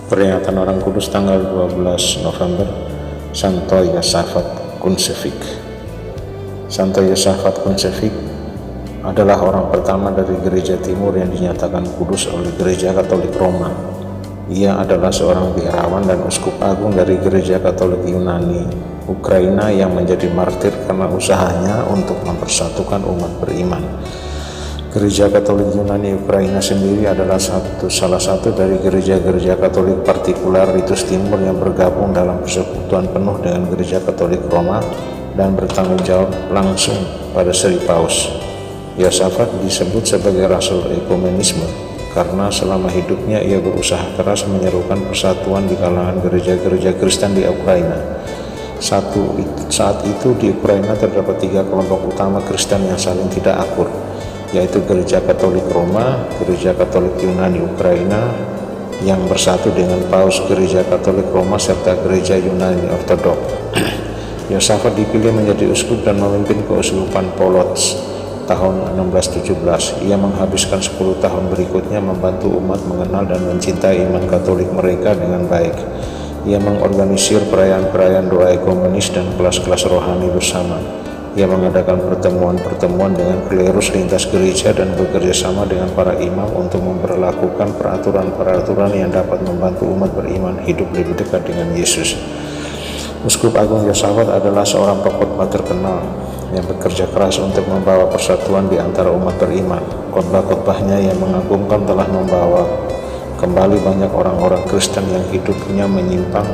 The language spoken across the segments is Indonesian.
Peringatan Orang Kudus tanggal 12 November, Santo Yosafat Kuncevich. Santo Yosafat Kuncevich adalah orang pertama dari Gereja Timur yang dinyatakan kudus oleh Gereja Katolik Roma. Ia adalah seorang biarawan dan uskup agung dari Gereja Katolik Yunani Ukraina yang menjadi martir karena usahanya untuk mempersatukan umat beriman. Gereja Katolik Yunani Ukraina sendiri adalah salah satu dari gereja-gereja Katolik partikular Ritus Timur yang bergabung dalam persekutuan penuh dengan Gereja Katolik Roma dan bertanggung jawab langsung pada Sri Paus. Yosafat disebut sebagai Rasul Ekumenisme karena selama hidupnya ia berusaha keras menyerukan persatuan di kalangan gereja-gereja Kristen di Ukraina. Saat itu di Ukraina terdapat 3 kelompok utama Kristen yang saling tidak akur, yaitu Gereja Katolik Roma, Gereja Katolik Yunani Ukraina yang bersatu dengan Paus Gereja Katolik Roma, serta Gereja Yunani Ortodok. Yosafat dipilih menjadi uskup dan memimpin keuskupan Polotsk tahun 1617. Ia menghabiskan 10 tahun berikutnya membantu umat mengenal dan mencintai iman Katolik mereka dengan baik. Ia mengorganisir perayaan-perayaan doa ekumenis dan kelas-kelas rohani bersama. Ia mengadakan pertemuan-pertemuan dengan klerus lintas gereja dan bekerja sama dengan para imam untuk memperlakukan peraturan-peraturan yang dapat membantu umat beriman hidup lebih dekat dengan Yesus. Uskup Agung Yosafat adalah seorang pengkhotbah terkenal yang bekerja keras untuk membawa persatuan di antara umat beriman. Khotbah-khotbahnya yang mengagumkan telah membawa kembali banyak orang-orang Kristen yang hidupnya menyimpang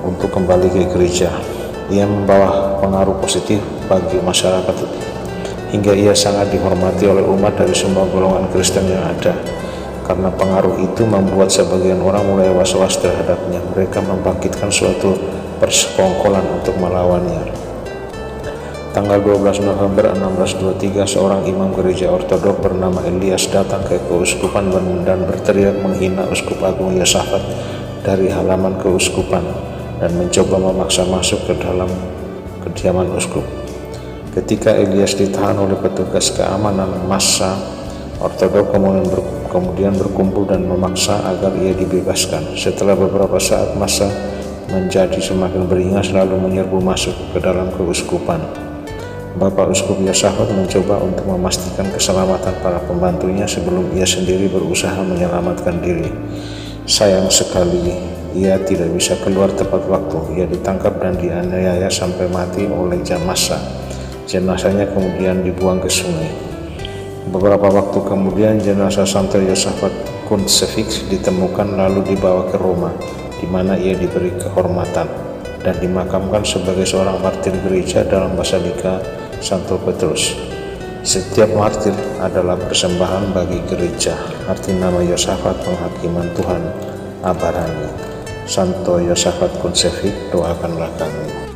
untuk kembali ke gereja. Ia membawa pengaruh positif bagi masyarakat hingga ia sangat dihormati oleh umat dari semua golongan Kristen yang ada. Karena pengaruh itu membuat sebagian orang mulai was-was terhadapnya. Mereka membangkitkan suatu persekongkolan untuk melawannya. Tanggal 12 November 1623, seorang imam gereja Ortodok bernama Elias datang ke keuskupan dan berteriak menghina Uskup Agung Yosafat dari halaman keuskupan dan mencoba memaksa masuk ke dalam kediaman uskup. Ketika Elias ditahan oleh petugas keamanan, massa Ortodok kemudian berkumpul dan memaksa agar ia dibebaskan. Setelah beberapa saat, massa menjadi semakin beringas lalu menyerbu masuk ke dalam keuskupan. Bapak Uskup Yosafat mencoba untuk memastikan keselamatan para pembantunya sebelum ia sendiri berusaha menyelamatkan diri. Sayang sekali, ia tidak bisa keluar tepat waktu. Ia ditangkap dan dianiaya sampai mati oleh massa. Jenazahnya kemudian dibuang ke sungai. Beberapa waktu kemudian jenazah Santo Yosafat Kuncevich ditemukan lalu dibawa ke Roma, di mana ia diberi kehormatan dan dimakamkan sebagai seorang martir gereja dalam Basilika Santo Petrus. Setiap martir adalah persembahan bagi gereja. Arti nama Yosafat penghakiman Tuhan Abarani. Santo Yosafat Kuncevich, doakanlah kami.